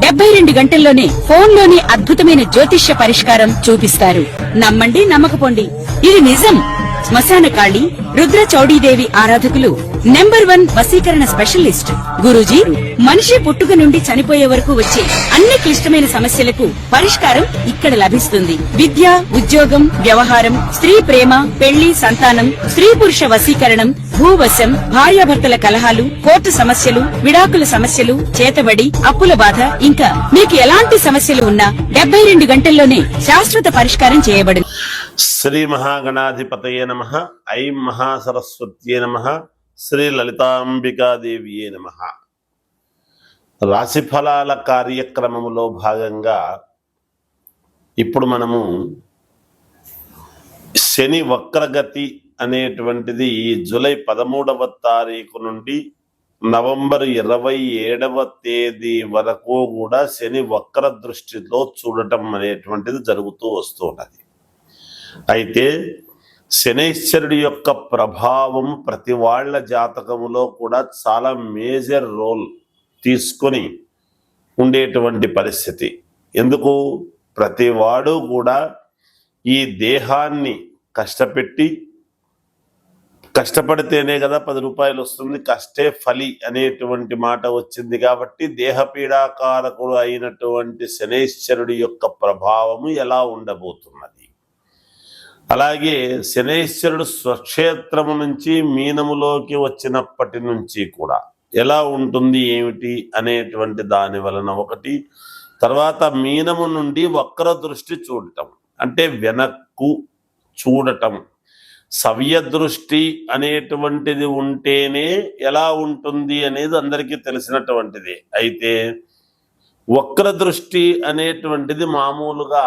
72 గంటల్లోనే ఫోన్లోని అద్భుతమైన జ్యోతిష్య పరిష్కారం చూపిస్తారు. నమ్మండి, నమ్మకపోండి, ఇది నిజం. శ్మశాన కాళి రుద్ర చౌడీదేవి ఆరాధకులు నంబర్ 1 వశీకరణ స్పెషలిస్ట్. గురూజీ మనిషి పుట్టుక నుండి చనిపోయే వరకు వచ్చే అన్ని క్లిష్టమైన సమస్యలకు పరిష్కారం ఇక్కడ లభిస్తుంది. విద్య, ఉద్యోగం, వ్యవహారం, స్త్రీ ప్రేమ, పెళ్లి, సంతానం, స్త్రీ పురుష వశీకరణం, భూవశం, భార్యాభర్తల కలహాలు, కోర్టు సమస్యలు, విడాకుల సమస్యలు, చేతబడి, అప్పుల బాధ, ఇంకా మీకు ఎలాంటి సమస్యలు ఉన్నా 72 గంటల్లోనే శాశ్వత పరిష్కారం చేయబడింది. శ్రీ మహాగణాధిపతయే నమః. ఐం మహాసరస్వత్యే నమః. శ్రీ లలితాంబికాదేవియే నమః. రాశిఫలాల కార్యక్రమములో భాగంగా ఇప్పుడు మనము శని వక్రగతి అనేటువంటిది ఈ జూలై 13వ తారీఖు నుండి నవంబర్ 27వ తేదీ వరకు కూడా శని వక్ర దృష్టిలో చూడటం అనేటువంటిది జరుగుతూ వస్తున్నది. అయితే శనైశ్వరుడి యొక్క ప్రభావం ప్రతి వాళ్ళ జాతకములో కూడా చాలా మేజర్ రోల్ తీసుకొని ఉండేటువంటి పరిస్థితి. ఎందుకు? ప్రతివాడు కూడా ఈ దేహాన్ని కష్టపడితేనే కదా 10 రూపాయలు వస్తుంది, కష్టే ఫలి అనేటువంటి మాట వచ్చింది. కాబట్టి దేహపీడాకారకుడు అయినటువంటి శనైశ్వరుడి యొక్క ప్రభావము ఎలా ఉండబోతున్నది, అలాగే శనైశ్వరుడు స్వక్షేత్రము నుంచి మీనములోకి వచ్చినప్పటి నుంచి కూడా ఎలా ఉంటుంది ఏమిటి అనేటువంటి దాని వలన ఒకటి, తర్వాత మీనము నుండి వక్ర దృష్టి చూడటం అంటే వెనక్కు చూడటం, సవ్య దృష్టి అనేటువంటిది ఉంటేనే ఎలా ఉంటుంది అనేది అందరికీ తెలిసినటువంటిది. అయితే వక్ర దృష్టి అనేటువంటిది మామూలుగా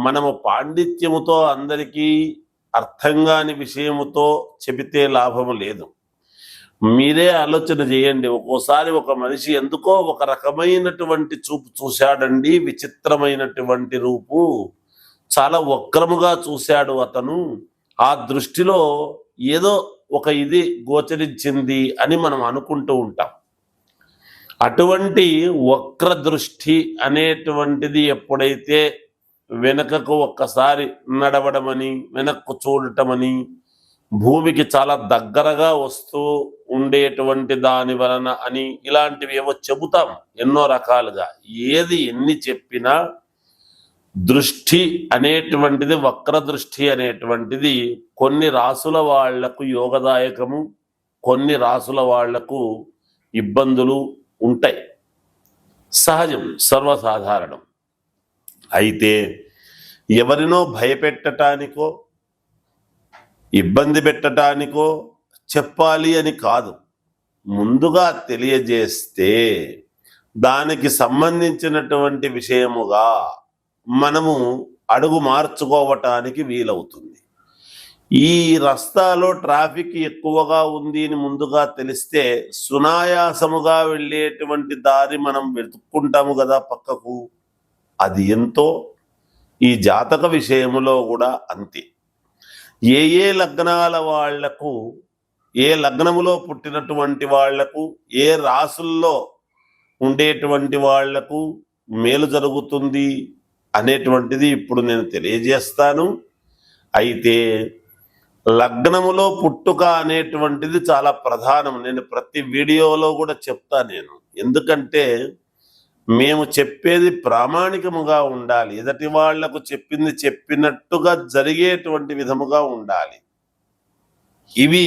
మనము పాండిత్యముతో అందరికీ అర్థం కాని విషయముతో చెబితే లాభము లేదు. మీరే ఆలోచన చేయండి. ఒక్కోసారి ఒక మనిషి ఎందుకో ఒక రకమైనటువంటి చూపు చూశాడండి, విచిత్రమైనటువంటి రూపు, చాలా వక్రముగా చూశాడు అతను, ఆ దృష్టిలో ఏదో ఒక ఇది గోచరించింది అని మనం అనుకుంటూ ఉంటాం. అటువంటి వక్ర దృష్టి అనేటువంటిది ఎప్పుడైతే వెనకకు ఒక్కసారి నడవడమని, వెనక్కు చూడటమని, భూమికి చాలా దగ్గరగా వస్తూ ఉండేటువంటి దాని వలన అని ఇలాంటివి ఏవో చెబుతాం ఎన్నో రకాలుగా. ఏది ఎన్ని చెప్పినా దృష్టి అనేటువంటిది, వక్ర దృష్టి అనేటువంటిది కొన్ని రాసుల వాళ్లకు యోగదాయకము, కొన్ని రాసుల వాళ్లకు ఇబ్బందులు ఉంటాయి. సహజం, సర్వసాధారణం. అయితే ఎవరినో భయపెట్టడానికో ఇబ్బంది పెట్టడానికో చెప్పాలి అని కాదు, ముందుగా తెలియజేస్తే దానికి సంబంధించినటువంటి విషయముగా మనము అడుగు మార్చుకోవటానికి వీలవుతుంది. ఈ రస్తాలో ట్రాఫిక్ ఎక్కువగా ఉంది అని ముందుగా తెలిస్తే సునాయాసముగా వెళ్ళేటువంటి దారి మనం వెతుక్కుంటాము కదా పక్కకు. అది ఎంతో ఈ జాతక విషయములో కూడా అంతే. ఏ లగ్నాల వాళ్లకు, ఏ లగ్నములో పుట్టినటువంటి వాళ్లకు, ఏ రాసుల్లో ఉండేటువంటి వాళ్లకు మేలు జరుగుతుంది అనేటువంటిది ఇప్పుడు నేను తెలియజేస్తాను. అయితే లగ్నములో పుట్టుక అనేటువంటిది చాలా ప్రధానం. నేను ప్రతి వీడియోలో కూడా చెప్తాను. ఎందుకంటే మేము చెప్పేది ప్రామాణికముగా ఉండాలి, ఎదటి వాళ్లకు చెప్పింది చెప్పినట్టుగా జరిగేటువంటి విధముగా ఉండాలి. ఇవి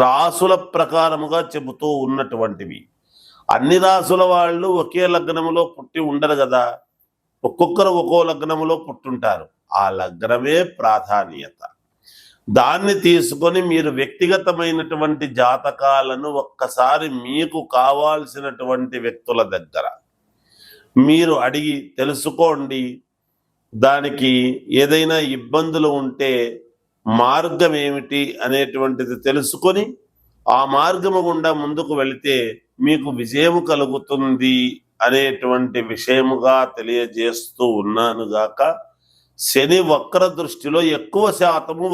రాసుల ప్రకారముగా చెబుతూ ఉన్నటువంటివి. అన్ని రాసుల వాళ్ళు ఒకే లగ్నములో పుట్టి ఉండరు కదా, ఒక్కొక్కరు ఒక్కో లగ్నములో పుట్టుంటారు. ఆ లగ్నమే ప్రాధాన్యత. దాన్ని తీసుకొని మీరు వ్యక్తిగతమైనటువంటి జాతకాలను ఒక్కసారి మీకు కావాల్సినటువంటి వ్యక్తుల దగ్గర మీరు అడిగి తెలుసుకోండి. దానికి ఏదైనా ఇబ్బందులు ఉంటే మార్గం ఏమిటి అనేటువంటిది తెలుసుకొని ఆ మార్గము గుండా ముందుకు వెళితే మీకు విజయము కలుగుతుంది అనేటువంటి విషయముగా తెలియజేస్తూ ఉన్నాను గాక. శని వక్ర దృష్టిలో ఎక్కువ శాతము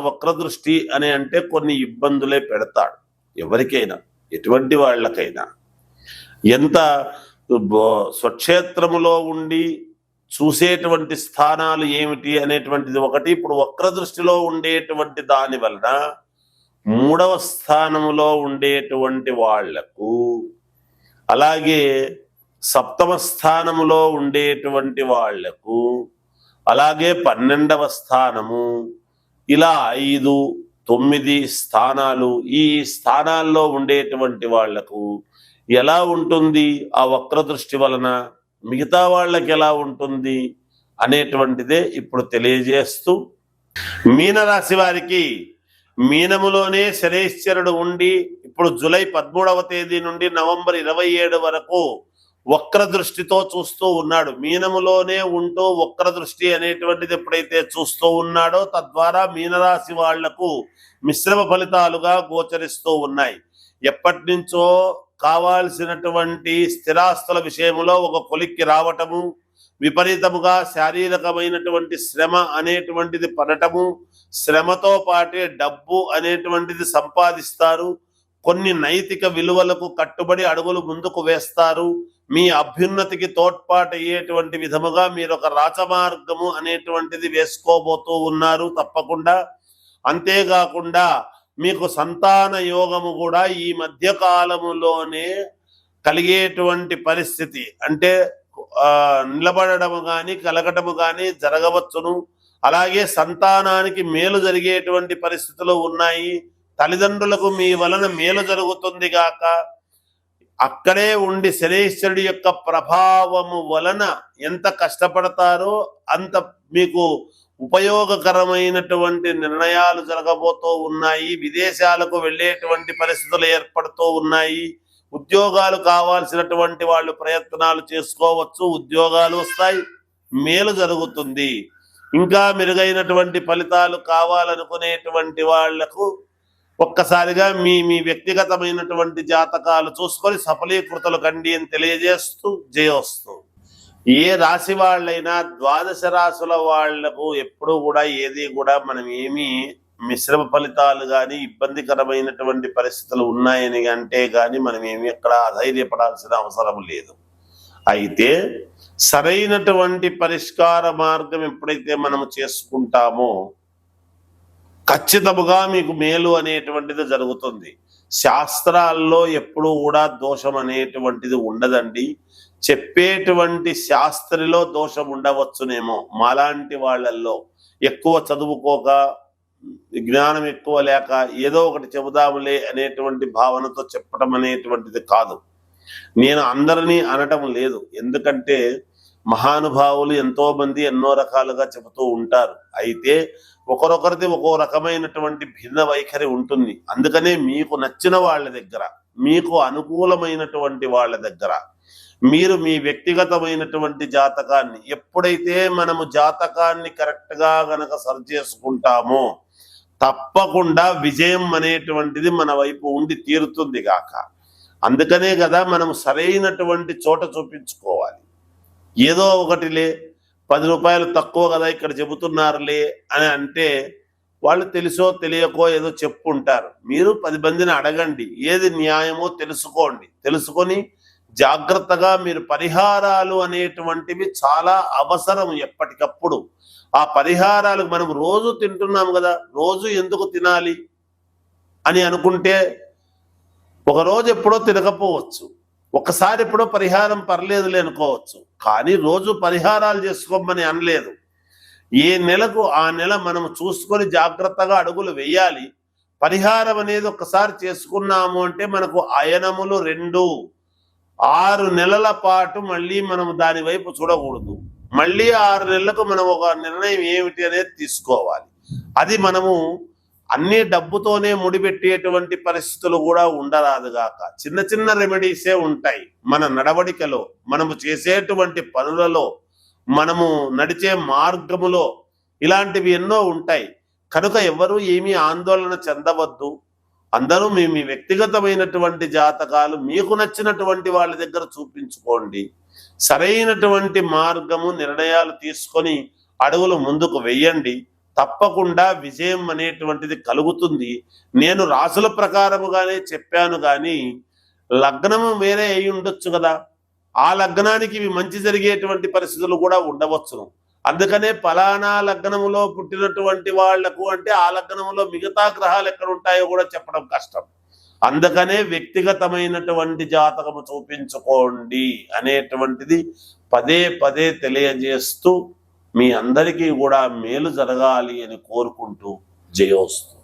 వక్ర దృష్టి అని అంటే కొన్ని ఇబ్బందులే పెడతాడు ఎవరికైనా, ఎటువంటి వాళ్ళకైనా. ఎంత స్వక్షేత్రములో ఉండి చూసేటువంటి స్థానాలు ఏమిటి అనేటువంటిది ఒకటి. ఇప్పుడు వక్ర దృష్టిలో ఉండేటువంటి దాని వలన 3వ స్థానములో ఉండేటువంటి వాళ్లకు, అలాగే 7వ స్థానములో ఉండేటువంటి వాళ్లకు, అలాగే 12వ స్థానము, ఇలా 5, 9 స్థానాలు, ఈ స్థానాల్లో ఉండేటువంటి వాళ్లకు ఎలా ఉంటుంది ఆ వక్ర దృష్టి వలన, మిగతా వాళ్ళకి ఎలా ఉంటుంది అనేటువంటిదే ఇప్పుడు తెలియజేస్తూ, మీనరాశి వారికి మీనములోనే శనైశ్చరుడు ఉండి ఇప్పుడు జూలై 13వ తేదీ నుండి నవంబర్ 27 వరకు వక్ర దృష్టితో చూస్తూ ఉన్నాడు. మీనములోనే ఉంటూ వక్ర దృష్టి అనేటువంటిది ఎప్పుడైతే చూస్తూ ఉన్నాడో తద్వారా మీనరాశి వాళ్లకు మిశ్రమ ఫలితాలుగా గోచరిస్తూ ఉన్నాయి. ఎప్పటి నుంచో కావాల్సినటువంటి స్థిరాస్తుల విషయంలో ఒక కొలిక్కి రావటము, విపరీతముగా శారీరకమైనటువంటి శ్రమ అనేటువంటిది పడటము, శ్రమతో పాటే డబ్బు అనేటువంటిది సంపాదిస్తారు. కొన్ని నైతిక విలువలకు కట్టుబడి అడుగులు ముందుకు వేస్తారు. మీ అభ్యున్నతికి తోడ్పాటు అయ్యేటువంటి విధముగా మీరు ఒక రాచమార్గము అనేటువంటిది వేసుకోబోతూ ఉన్నారు తప్పకుండా. అంతేకాకుండా మీకు సంతాన యోగము కూడా ఈ మధ్య కాలములోనే కలిగేటువంటి పరిస్థితి, అంటే నిలబడము కానీ కలగటము కానీ జరగవచ్చును. అలాగే సంతానానికి మేలు జరిగేటువంటి పరిస్థితులు ఉన్నాయి. తల్లిదండ్రులకు మీ వలన మేలు జరుగుతుంది గాక. అక్కడే ఉండి శనైశ్వరుడి యొక్క ప్రభావము వలన ఎంత కష్టపడతారో అంత మీకు ఉపయోగకరమైనటువంటి నిర్ణయాలు జరగబోతూ ఉన్నాయి. విదేశాలకు వెళ్ళేటువంటి పరిస్థితులు ఏర్పడుతూ ఉన్నాయి. ఉద్యోగాలు కావాల్సినటువంటి వాళ్ళు ప్రయత్నాలు చేసుకోవచ్చు, ఉద్యోగాలు వస్తాయి, మేలు జరుగుతుంది. ఇంకా మెరుగైనటువంటి ఫలితాలు కావాలనుకునేటువంటి వాళ్లకు ఒక్కసారిగా మీ వ్యక్తిగతమైనటువంటి జాతకాలు చూసుకొని సఫలీకృతలు కండి అని తెలియజేస్తూ జయోస్తు. ఏ రాశి వాళ్ళైనా ద్వాదశ రాశుల వాళ్లకు ఎప్పుడూ కూడా ఏది కూడా మనం ఏమీ మిశ్రమ ఫలితాలు కానీ ఇబ్బందికరమైనటువంటి పరిస్థితులు ఉన్నాయని అంటే కానీ మనం ఏమి ఎక్కడ అధైర్యపడాల్సిన అవసరం లేదు. అయితే సరైనటువంటి పరిష్కార మార్గం ఎప్పుడైతే మనము చేసుకుంటామో ఖచ్చితముగా మీకు మేలు అనేటువంటిది జరుగుతుంది. శాస్త్రాల్లో ఎప్పుడూ కూడా దోషం అనేటువంటిది ఉండదండి. చెప్పేటువంటి శాస్త్రిలో దోషం ఉండవచ్చునేమో, మాలాంటి వాళ్ళల్లో ఎక్కువ చదువుకోక జ్ఞానం ఎక్కువ లేక ఏదో ఒకటి చెబుదాములే అనేటువంటి భావనతో చెప్పడం అనేటువంటిది కాదు. నేను అందరినీ అనటం లేదు, ఎందుకంటే మహానుభావులు ఎంతో మంది ఎన్నో రకాలుగా చెబుతూ ఉంటారు. అయితే ఒకరొకరిది ఒక్కో రకమైనటువంటి భిన్న వైఖరి ఉంటుంది. అందుకనే మీకు నచ్చిన వాళ్ళ దగ్గర, మీకు అనుకూలమైనటువంటి వాళ్ళ దగ్గర మీరు మీ వ్యక్తిగతమైనటువంటి జాతకాన్ని ఎప్పుడైతే మనము జాతకాన్ని కరెక్ట్గా గనక సరి చేసుకుంటామో తప్పకుండా విజయం అనేటువంటిది మన వైపు ఉండి తీరుతుంది గాక. అందుకనే కదా మనము సరైనటువంటి చోట చూపించుకోవాలి. ఏదో ఒకటిలే 10 రూపాయలు తక్కువ కదా ఇక్కడ చెబుతున్నారులే అని అంటే వాళ్ళు తెలుసో తెలియకో ఏదో చెప్పుంటారు. మీరు 10 మందిని అడగండి, ఏది న్యాయమో తెలుసుకోండి. తెలుసుకొని జాగ్రత్తగా మీరు పరిహారాలు అనేటువంటివి చాలా అవసరం ఎప్పటికప్పుడు. ఆ పరిహారాలు మనం రోజు తింటున్నాం కదా, రోజు ఎందుకు తినాలి అని అనుకుంటే ఒకరోజు ఎప్పుడో తినకపోవచ్చు, ఒకసారి ఎప్పుడో పరిహారం పర్లేదులే అనుకోవచ్చు. కానీ రోజు పరిహారాలు చేసుకోమని అనలేదు. ఏ నెలకు ఆ నెల మనం చూసుకొని జాగ్రత్తగా అడుగులు వేయాలి. పరిహారం అనేది ఒకసారి చేసుకున్నాము అంటే మనకు అయనములు 2 6 నెలల పాటు మళ్ళీ మనం దాని వైపు చూడకూడదు. మళ్ళీ 6 నెలలకు మనం ఒక నిర్ణయం ఏమిటి అనేది తీసుకోవాలి. అది మనము అన్ని డబ్బుతోనే ముడిపెట్టేటువంటి పరిస్థితులు కూడా ఉండరాదుగాక. చిన్న చిన్న రెమెడీసే ఉంటాయి. మన నడవడికలో, మనము చేసేటువంటి పనులలో, మనము నడిచే మార్గములో ఇలాంటివి ఎన్నో ఉంటాయి. కనుక ఎవరు ఏమీ ఆందోళన చెందవద్దు. అందరూ మీ వ్యక్తిగతమైనటువంటి జాతకాలు మీకు నచ్చినటువంటి వాళ్ళ దగ్గర చూపించుకోండి. సరైనటువంటి మార్గము నిర్ణయాలు తీసుకొని అడుగులు ముందుకు వెయ్యండి. తప్పకుండా విజయం అనేటువంటిది కలుగుతుంది. నేను రాసుల ప్రకారముగానే చెప్పాను కానీ లగ్నము వేరే అయి ఉండొచ్చు కదా. ఆ లగ్నానికి ఇవి మంచి జరిగేటువంటి పరిస్థితులు కూడా ఉండవచ్చును. అందుకనే ఫలానా లగ్నములో పుట్టినటువంటి వాళ్లకు అంటే ఆ లగ్నములో మిగతా గ్రహాలు ఎక్కడ ఉంటాయో కూడా చెప్పడం కష్టం. అందుకనే వ్యక్తిగతమైనటువంటి జాతకము చూపించుకోండి అనేటువంటిది పదే పదే తెలియజేస్తూ మీ అందరికీ కూడా మేలు జరగాలి అని కోరుకుంటూ జయోస్తు.